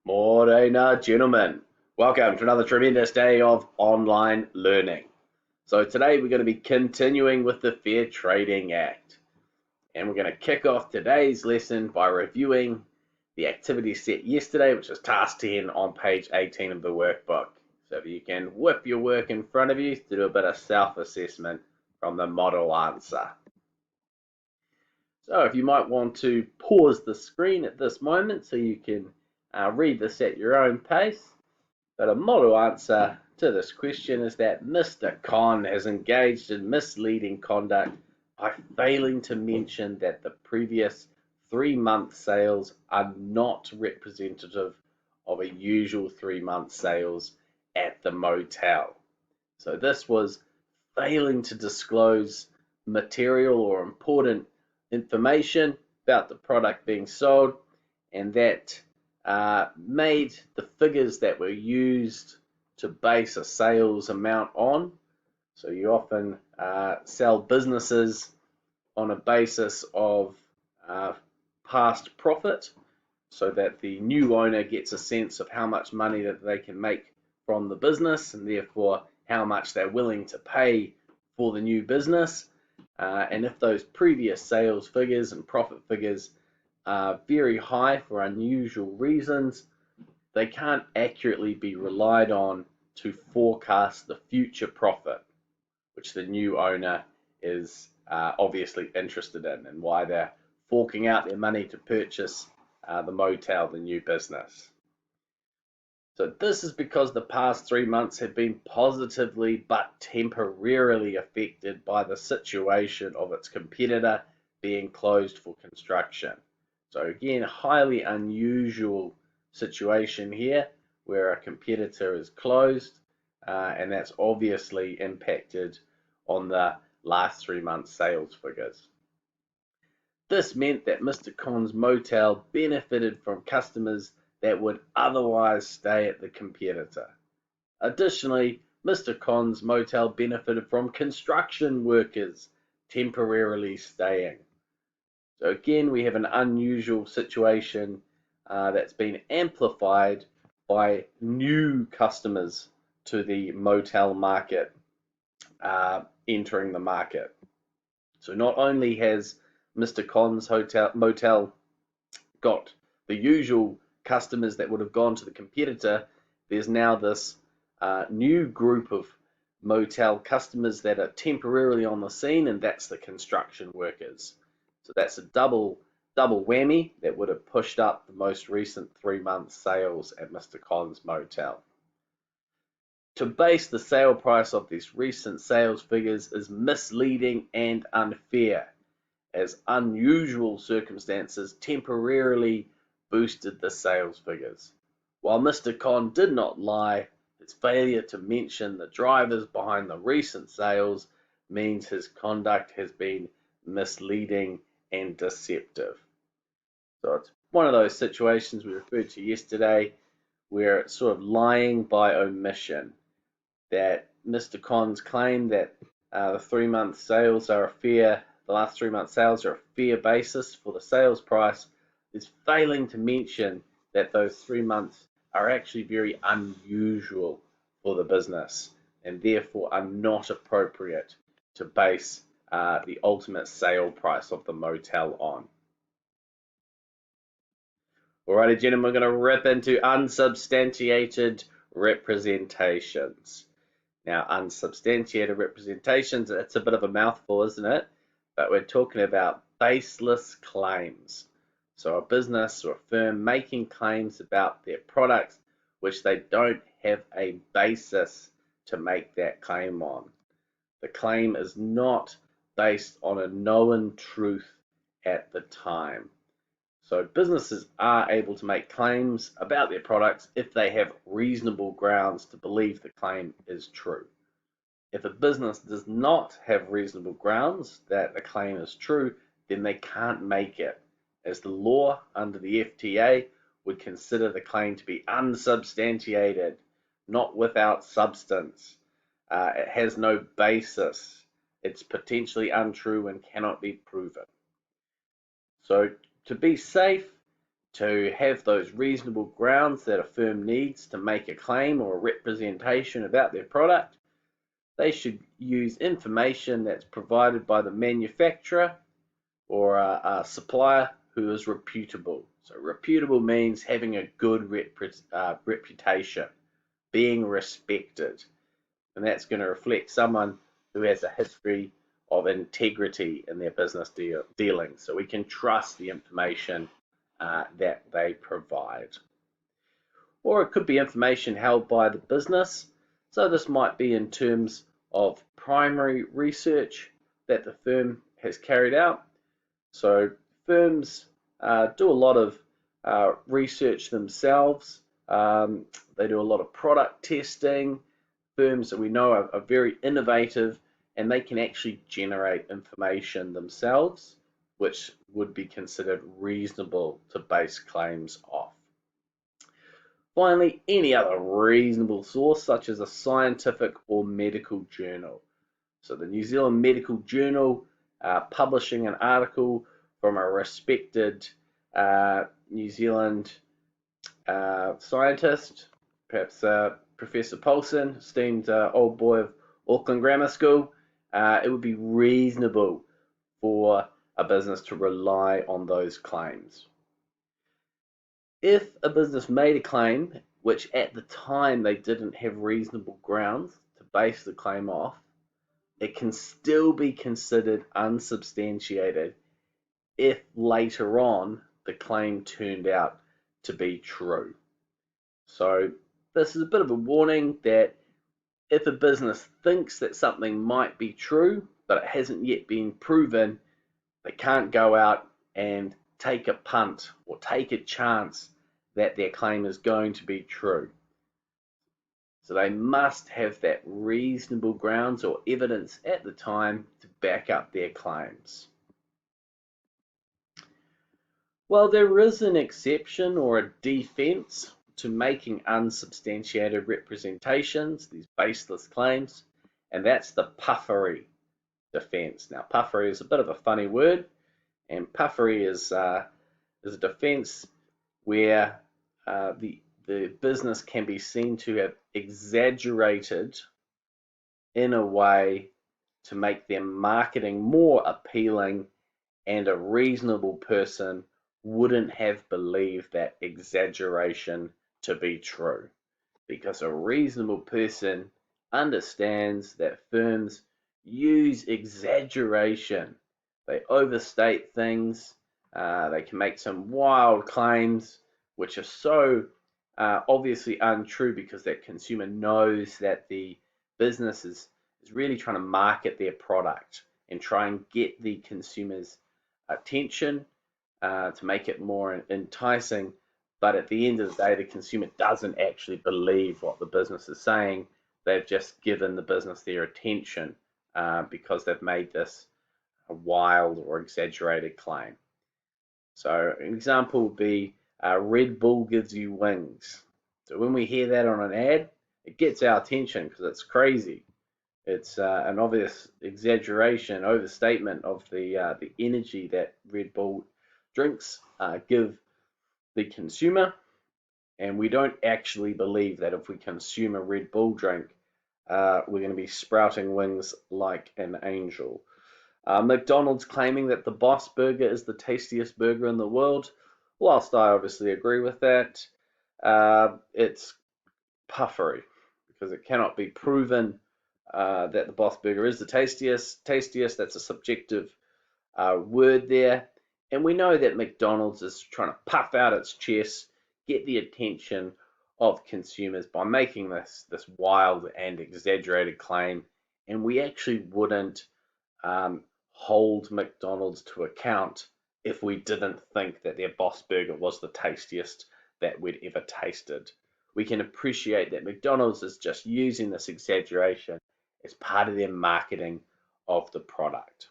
Morena, gentlemen. Welcome to another tremendous day of online learning. So today we're going to be continuing with the Fair Trading Act. And we're going to kick off today's lesson by reviewing the activity set yesterday, which is task 10 on page 18 of the workbook. So if you can whip your work in front of you to do a bit of self-assessment from the model answer. So if you might want to pause the screen at this moment so you can read this at your own pace. But a model answer to this question is that Mr. Con has engaged in misleading conduct by failing to mention that the previous 3-month sales are not representative of a usual 3-month sales at the motel. So this was failing to disclose material or important information about the product being sold, and that made the figures that were used to base a sales amount on. So you often sell businesses on a basis of past profit, so that the new owner gets a sense of how much money that they can make from the business, and therefore how much they're willing to pay for the new business. And if those previous sales figures and profit figures are very high for unusual reasons, they can't accurately be relied on to forecast the future profit, which the new owner is obviously interested in, and why they're forking out their money to purchase the motel, the new business. So this is because the past 3 months have been positively but temporarily affected by the situation of its competitor being closed for construction. So again, highly unusual situation here where a competitor is closed, and that's obviously impacted on the last 3 months sales figures. This meant that Mr. Con's motel benefited from customers that would otherwise stay at the competitor. Additionally, Mr. Con's motel benefited from construction workers temporarily staying. So again, we have an unusual situation that's been amplified by new customers to the motel market entering the market. So not only has Mr. Con's motel got the usual customers that would have gone to the competitor, there's now this new group of motel customers that are temporarily on the scene, and that's the construction workers. So that's a double whammy that would have pushed up the most recent 3-month sales at Mr. Con's motel. To base the sale price of these recent sales figures is misleading and unfair, as unusual circumstances temporarily boosted the sales figures. While Mr. Con did not lie, his failure to mention the drivers behind the recent sales means his conduct has been misleading and deceptive. So it's one of those situations we referred to yesterday where it's sort of lying by omission, that Mr. Con's claim that the last 3 months sales are a fair basis for the sales price is failing to mention that those 3 months are actually very unusual for the business, and therefore are not appropriate to base the ultimate sale price of the motel on. Alrighty, gentlemen, we're going to rip into unsubstantiated representations. Now, unsubstantiated representations, it's a bit of a mouthful, isn't it? But we're talking about baseless claims. So a business or a firm making claims about their products which they don't have a basis to make that claim on. The claim is not based on a known truth at the time. So businesses are able to make claims about their products if they have reasonable grounds to believe the claim is true. If a business does not have reasonable grounds that a claim is true, then they can't make it, as the law under the FTA would consider the claim to be unsubstantiated, not without substance. It has no basis. It's potentially untrue and cannot be proven. So to be safe, To have those reasonable grounds that a firm needs to make a claim or a representation about their product, they should use information that's provided by the manufacturer or a supplier who is reputable. So reputable means having a good reputation, being respected, and that's going to reflect someone who has a history of integrity in their business dealings. So we can trust the information that they provide. Or it could be information held by the business. So this might be in terms of primary research that the firm has carried out. So firms do a lot of research themselves. They do a lot of product testing. Firms that we know are very innovative, and they can actually generate information themselves, which would be considered reasonable to base claims off. Finally, any other reasonable source, such as a scientific or medical journal. So the New Zealand Medical Journal publishing an article from a respected New Zealand scientist, perhaps Professor Paulson, esteemed old boy of Auckland Grammar School, it would be reasonable for a business to rely on those claims. If a business made a claim which at the time they didn't have reasonable grounds to base the claim off, it can still be considered unsubstantiated if later on the claim turned out to be true. So this is a bit of a warning that if a business thinks that something might be true, but it hasn't yet been proven, they can't go out and take a punt or take a chance that their claim is going to be true. So they must have that reasonable grounds or evidence at the time to back up their claims. Well, there is an exception or a defense to making unsubstantiated representations, these baseless claims, and that's the Puffery defense. Now, Puffery is a bit of a funny word, and Puffery is a defense where the business can be seen to have exaggerated in a way to make their marketing more appealing, and a reasonable person wouldn't have believed that exaggeration to be true, because a reasonable person understands that firms use exaggeration. They overstate things. They can make some wild claims which are so obviously untrue, because that consumer knows that the business is really trying to market their product and try and get the consumer's attention to make it more enticing. But at the end of the day, the consumer doesn't actually believe what the business is saying. They've just given the business their attention because they've made this a wild or exaggerated claim. So an example would be Red Bull gives you wings. So when we hear that on an ad, it gets our attention because it's crazy. It's an obvious exaggeration, overstatement of the energy that Red Bull drinks give the consumer, and we don't actually believe that if we consume a Red Bull drink, we're going to be sprouting wings like an angel. McDonald's claiming that the Boss Burger is the tastiest burger in the world. Whilst I obviously agree with that, it's puffery, because it cannot be proven that the Boss Burger is the tastiest. That's a subjective word there. And we know that McDonald's is trying to puff out its chest, get the attention of consumers by making this wild and exaggerated claim. And we actually wouldn't hold McDonald's to account if we didn't think that their Boss Burger was the tastiest that we'd ever tasted. We can appreciate that McDonald's is just using this exaggeration as part of their marketing of the product.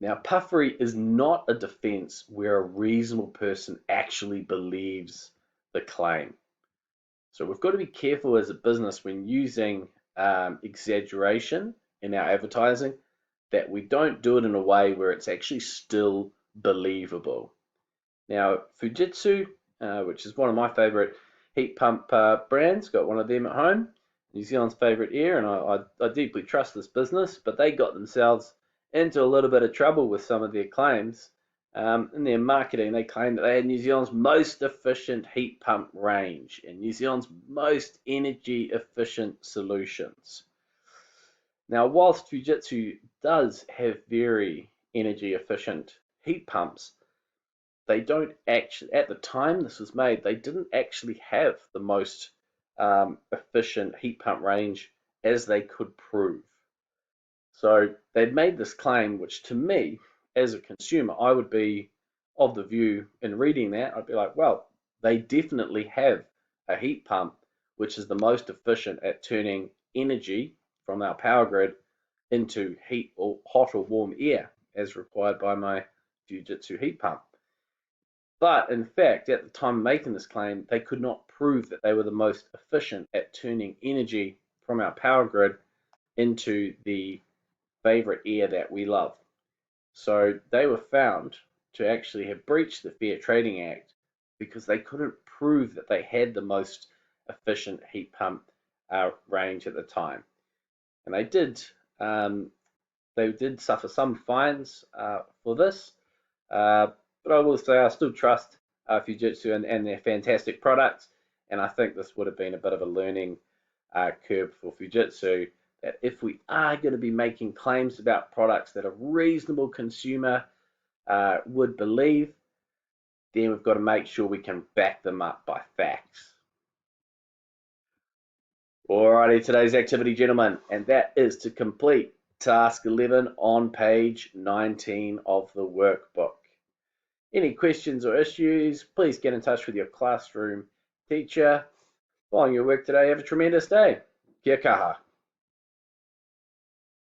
Now, puffery is not a defense where a reasonable person actually believes the claim. So we've got to be careful as a business when using exaggeration in our advertising, that we don't do it in a way where it's actually still believable. Now, Fujitsu, which is one of my favorite heat pump brands, got one of them at home, New Zealand's favorite air, and I deeply trust this business, but they got themselves into a little bit of trouble with some of their claims. In their marketing, they claimed that they had New Zealand's most efficient heat pump range and New Zealand's most energy efficient solutions. Now, whilst Fujitsu does have very energy efficient heat pumps, they don't actually, at the time this was made, they didn't actually have the most efficient heat pump range as they could prove. So they'd made this claim, which to me, as a consumer, I would be of the view in reading that, I'd be like, well, they definitely have a heat pump which is the most efficient at turning energy from our power grid into heat or hot or warm air as required by my Fujitsu heat pump. But in fact, at the time of making this claim, they could not prove that they were the most efficient at turning energy from our power grid into the favorite air that we love. So they were found to actually have breached the Fair Trading Act because they couldn't prove that they had the most efficient heat pump range at the time. And they did suffer some fines for this, but I will say I still trust Fujitsu and their fantastic products, and I think this would have been a bit of a learning curve for Fujitsu, that if we are going to be making claims about products that a reasonable consumer would believe, then we've got to make sure we can back them up by facts. Alrighty, today's activity, gentlemen, and that is to complete task 11 on page 19 of the workbook. Any questions or issues, please get in touch with your classroom teacher. Following your work today, have a tremendous day. Kia kaha.